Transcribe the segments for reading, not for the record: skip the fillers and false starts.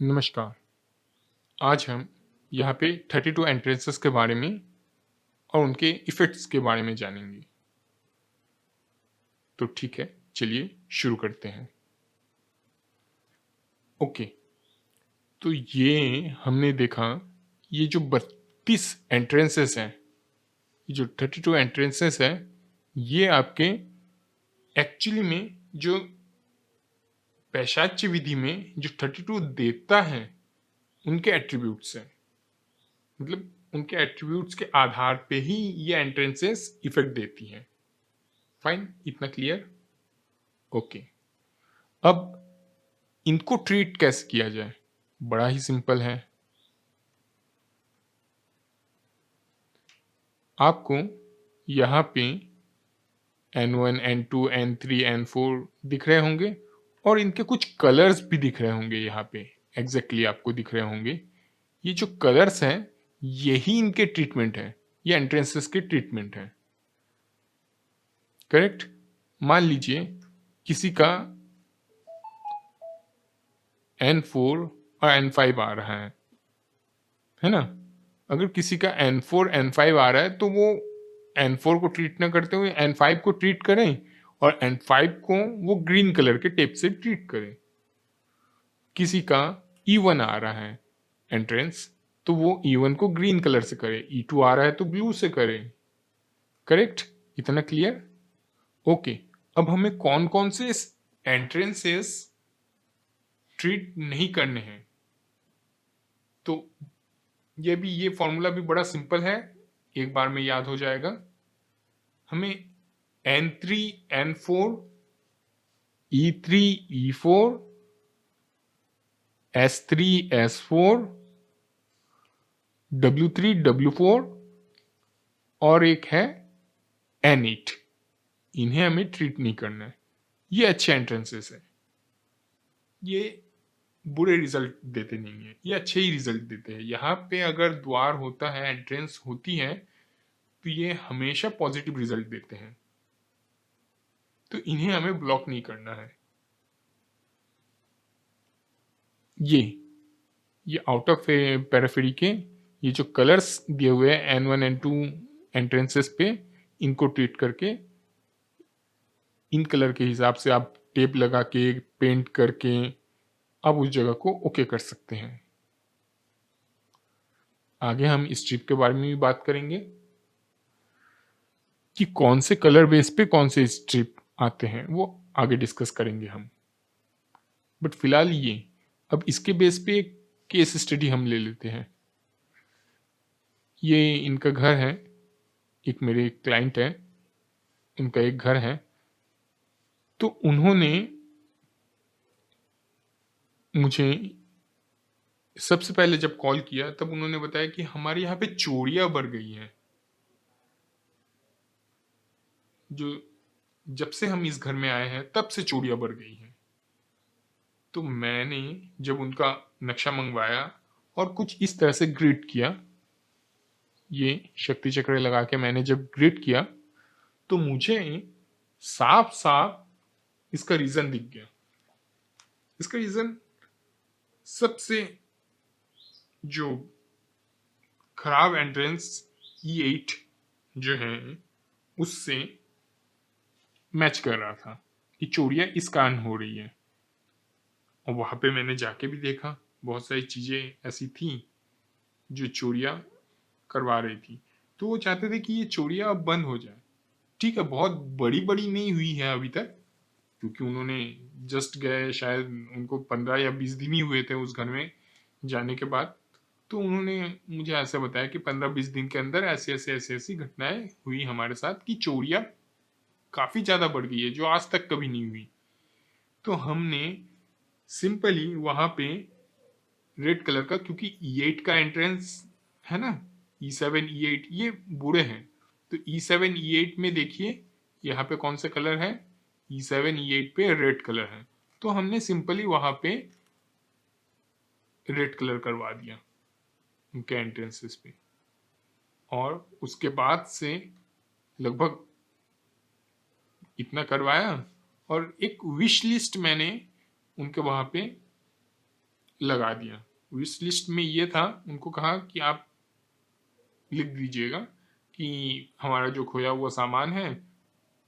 नमस्कार। आज हम यहाँ पे 32 एंट्रेंसेस के बारे में और उनके इफ़ेक्ट्स के बारे में जानेंगे। तो ठीक है, चलिए शुरू करते हैं। ओके, तो ये हमने देखा, ये जो 32 एंट्रेंसेस हैं, ये जो 32 एंट्रेंसेस हैं, ये आपके एक्चुअली में जो पैशाच्य विधि में जो 32 देवता हैं, उनके एट्रीब्यूट्स हैं। मतलब उनके एट्रीब्यूट्स के आधार पे ही ये एंट्रेंसेस इफेक्ट देती हैं। फाइन, इतना क्लियर? ओके, अब इनको ट्रीट कैसे किया जाए? बड़ा ही सिंपल है। आपको यहाँ पे N1, N2, N3, N4 दिख रहे होंगे और इनके कुछ कलर्स भी दिख रहे होंगे। यहाँ पे एग्जैक्टली आपको दिख रहे होंगे। ये जो कलर्स हैं, यही इनके ट्रीटमेंट है, ये एंट्रेंसेस के ट्रीटमेंट है। करेक्ट? मान लीजिए किसी का N4 और N5 आ रहा है ना? अगर किसी का N4, N5 आ रहा है तो वो N4 को ट्रीट ना करते हुए N5 को ट्रीट करें और N5 को वो ग्रीन कलर के टेप से ट्रीट करें। किसी का E1 आ रहा है एंट्रेंस, तो वो E1 को ग्रीन कलर से करे, E2 आ रहा है तो ब्लू से करे। करेक्ट? इतना क्लियर? ओके, अब हमें कौन कौन से एंट्रेंसेस ट्रीट नहीं करने हैं, तो ये फॉर्मूला भी बड़ा सिंपल है, एक बार में याद हो जाएगा। हमें N3, N4, E3, E4, S3, S4, W3, W4 और एक है N8, इन्हें हमें ट्रीट नहीं करना है। ये अच्छे एंट्रेंसेस है, ये बुरे रिजल्ट देते नहीं है, ये अच्छे ही रिजल्ट देते हैं। यहाँ पे अगर द्वार होता है, एंट्रेंस होती है, तो ये हमेशा पॉजिटिव रिजल्ट देते हैं, तो इन्हें हमें ब्लॉक नहीं करना है। ये आउट ऑफ पेरिफेरी के ये जो कलर्स दिए हुए हैं N1, N2 एंट्रेंसेस पे, इनको ट्रीट करके इन कलर के हिसाब से आप टेप लगा के पेंट करके आप उस जगह को ओके कर सकते हैं। आगे हम स्ट्रिप के बारे में भी बात करेंगे कि कौन से कलर बेस पे कौन से स्ट्रिप आते हैं, वो आगे डिस्कस करेंगे हम। बट फिलहाल ये अब इसके बेस पे एक केस स्टडी हम ले लेते हैं। ये इनका घर है, एक मेरे क्लाइंट है, उनका एक घर है। तो उन्होंने मुझे सबसे पहले जब कॉल किया तब उन्होंने बताया कि हमारे यहाँ पे चोरियां बढ़ गई हैं। जो जब से हम इस घर में आए हैं तब से चोरियां बढ़ गई हैं। तो मैंने जब उनका नक्शा मंगवाया और कुछ इस तरह से ग्रिड किया, ये शक्ति चक्र लगा के मैंने जब ग्रिड किया, तो मुझे साफ साफ इसका रीजन दिख गया। इसका रीजन सबसे जो खराब एंट्रेंस E8 जो है उससे मैच कर रहा था कि चोरियां इस कारण हो रही है। और वहां पे मैंने जाके भी देखा, बहुत सारी चीजें ऐसी थी जो चोरियां करवा रही थी। तो वो चाहते थे कि ये चोरियां अब बंद हो जाए। ठीक है, बहुत बड़ी बड़ी नहीं हुई है अभी तक, क्योंकि उन्होंने जस्ट गए, शायद उनको 15 या 20 दिन ही हुए थे उस घर में जाने के बाद। तो उन्होंने मुझे ऐसा बताया कि 15-20 दिन के अंदर ऐसी घटनाएं हुई हमारे साथ कि चोरियां काफी ज्यादा बढ़ गई है, जो आज तक कभी नहीं हुई। तो हमने सिंपली वहां पे रेड कलर का, क्योंकि E8 का एंट्रेंस है ना, E7, E8 ये बुरे हैं, तो E7, E8 में देखिए यहाँ पे कौन से कलर है, E7, E8 पे रेड कलर है। तो हमने सिंपली वहां पे रेड कलर करवा दिया उनके एंट्रेंसेस पे, और उसके बाद से लगभग इतना करवाया। और एक विश लिस्ट मैंने उनके वहां पे लगा दिया। विश लिस्ट में ये था, उनको कहा कि आप लिख दीजिएगा कि हमारा जो खोया हुआ सामान है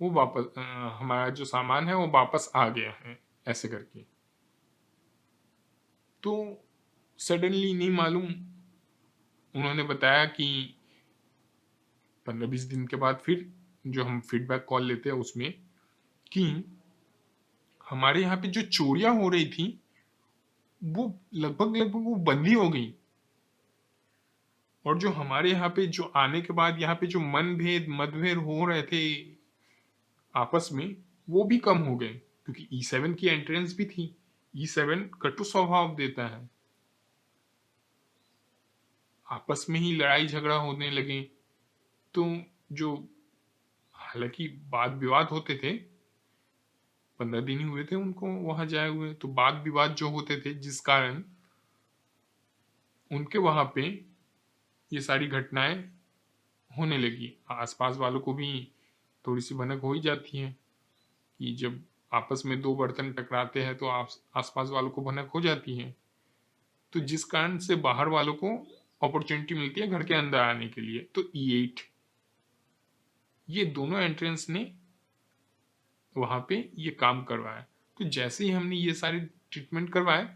वो वापस, हमारा जो सामान है वो वापस आ गया है, ऐसे करके। तो सडनली नहीं मालूम, उन्होंने बताया कि 15-20 दिन के बाद फिर जो हम फीडबैक कॉल लेते हैं उसमें, कि हमारे यहाँ पे जो चोरियां हो रही थी वो लगभग लगभग वो बंद ही हो गई, और जो हमारे यहाँ पे जो आने के बाद यहाँ पे जो मतभेद हो रहे थे आपस में, वो भी कम हो गए, क्योंकि E7 की एंट्रेंस भी थी। E7 कटु स्वभाव देता है, आपस में ही लड़ाई झगड़ा होने लगे। तो जो, हालांकि वाद विवाद होते थे, 15 दिन ही हुए थे उनको वहां जाए हुए, तो वाद विवाद जो होते थे जिस कारण उनके वहां पे ये सारी घटनाएं होने लगी। आसपास वालों को भी थोड़ी सी भनक हो ही जाती है कि जब आपस में दो बर्तन टकराते हैं तो आसपास वालों को भनक हो जाती है। तो जिस कारण से बाहर वालों को अपॉर्चुनिटी मिलती है घर के अंदर आने के लिए, तो E8 ये दोनों एंट्रेंस ने वहां पे ये काम करवाया। तो जैसे ही हमने ये सारे ट्रीटमेंट करवाए,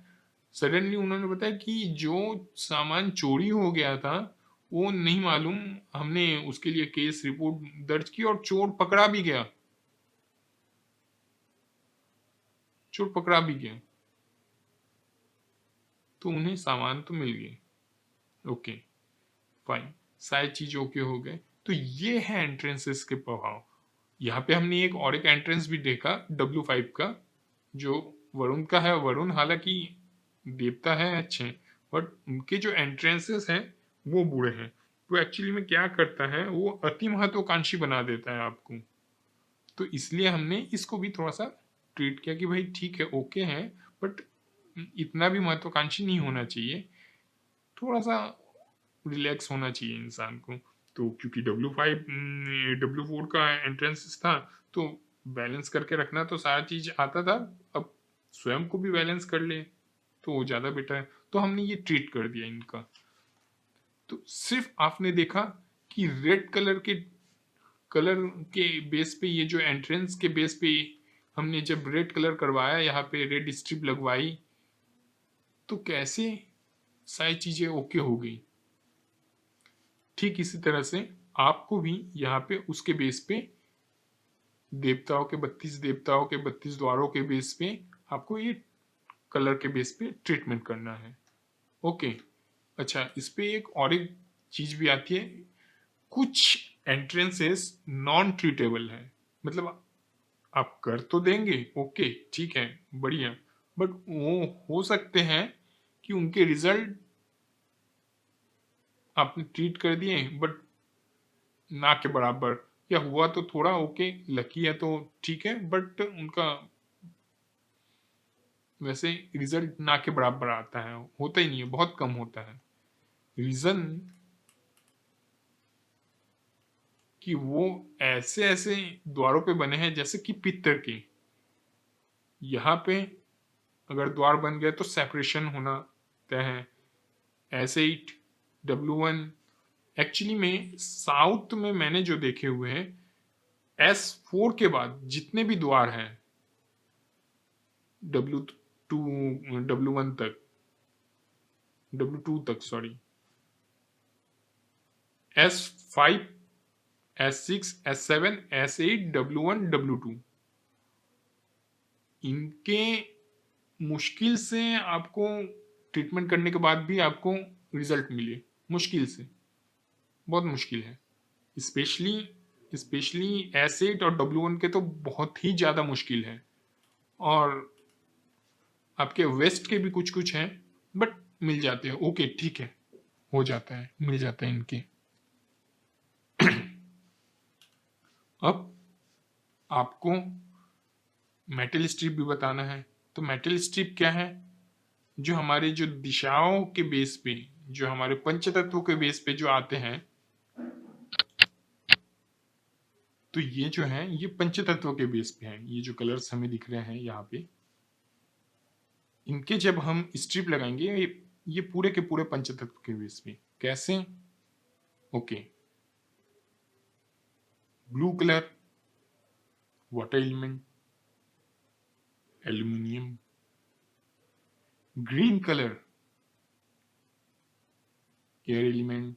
सडनली उन्होंने बताया कि जो सामान चोरी हो गया था वो नहीं मालूम, हमने उसके लिए केस रिपोर्ट दर्ज की और चोर पकड़ा भी गया। तो उन्हें सामान तो मिल गए, ओके फाइन, सारी चीज ओके हो गए। तो ये है एंट्रेंसेस के प्रभाव। यहाँ पे हमने एक एंट्रेंस भी देखा W5 का, जो वरुण का है। वरुण हालांकि देवता है अच्छे, बट उनके जो एंट्रेंसेस हैं वो बुरे हैं। तो एक्चुअली में क्या करता है, वो अति महत्वाकांक्षी बना देता है आपको। तो इसलिए हमने इसको भी थोड़ा सा ट्रीट किया कि भाई ठीक है, ओके है, बट इतना भी महत्वाकांक्षी नहीं होना चाहिए, थोड़ा सा रिलैक्स होना चाहिए इंसान को। तो क्योंकि W4 का एंट्रेंस था, तो बैलेंस करके रखना तो सारा चीज आता था, अब स्वयं को भी बैलेंस कर ले तो वो ज्यादा बेटर है। तो हमने ये ट्रीट कर दिया इनका। तो सिर्फ आपने देखा कि रेड कलर के बेस पे, ये जो एंट्रेंस के बेस पे हमने जब रेड कलर करवाया, यहाँ पे रेड स्ट्रिप लगवाई, तो कैसे सारी चीजें ओके हो गई। ठीक इसी तरह से आपको भी यहाँ पे उसके बेस पे, देवताओं के 32 द्वारों के बेस पे आपको ये कलर के बेस पे ट्रीटमेंट करना है, ओके। अच्छा, इस पे एक चीज भी आती है, कुछ एंट्रेंसेस नॉन ट्रीटेबल है, मतलब आप कर तो देंगे, ओके ठीक है बढ़िया, बट वो हो सकते हैं कि उनके रिजल्ट आपने ट्रीट कर दिए बट ना के बराबर, या हुआ तो थोड़ा ओके, लकी है तो ठीक है, बट उनका वैसे रिजल्ट ना के बराबर आता है, होता ही नहीं है, बहुत कम होता है। रीजन कि वो ऐसे ऐसे द्वारों पे बने हैं जैसे कि पित्तर के, यहाँ पे अगर द्वार बन गए तो सेपरेशन होना तय है। ऐसे ही W1, एक्चुअली में साउथ में मैंने जो देखे हुए हैं, S4 के बाद जितने भी द्वार हैं, W2 W1 तक, W2 तक sorry, S5 S6 S7 S8 W1 W2, इनके मुश्किल से आपको ट्रीटमेंट करने के बाद भी आपको रिजल्ट मिले, मुश्किल से, बहुत मुश्किल है। स्पेशली स्पेशली S8 और W1 के तो बहुत ही ज़्यादा मुश्किल है, और आपके वेस्ट के भी कुछ कुछ हैं, बट मिल जाते हैं, ओके ठीक है, हो जाता है, मिल जाता है इनके। अब आपको मेटल स्ट्रिप भी बताना है। तो मेटल स्ट्रिप क्या है, जो हमारे जो दिशाओं के बेस पे, जो हमारे पंचतत्वों के बेस पे जो आते हैं, तो ये जो है ये पंचतत्वों के बेस पे है। ये जो कलर्स हमें दिख रहे हैं यहाँ पे, इनके जब हम स्ट्रिप लगाएंगे ये पूरे के पूरे पंचतत्व के बेस पे कैसे? Okay, blue colour water element aluminium, green colour air element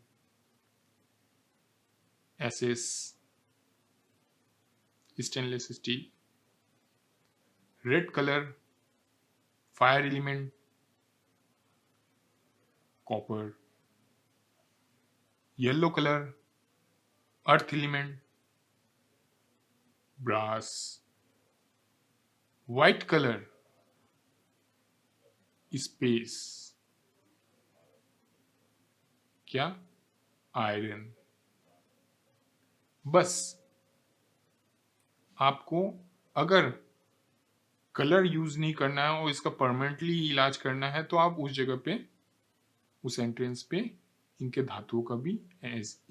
SS stainless steel, red colour fire element copper, yellow colour earth element brass, white colour space क्या? आयरन। बस आपको अगर कलर यूज नहीं करना है और इसका परमानेंटली इलाज करना है तो आप उस जगह पे उस एंट्रेंस पे इनके धातुओं का भी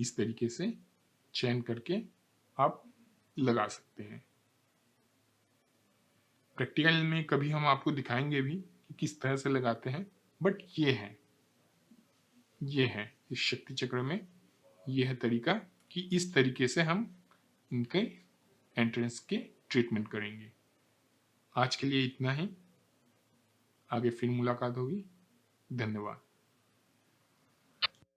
इस तरीके से चयन करके आप लगा सकते हैं। प्रैक्टिकल में कभी हम आपको दिखाएंगे भी कि किस तरह से लगाते हैं, बट ये है इस शक्ति चक्र में यह है तरीका कि इस तरीके से हम इनके एंट्रेंस के ट्रीटमेंट करेंगे। आज के लिए इतना ही, आगे फिर मुलाकात होगी। धन्यवाद।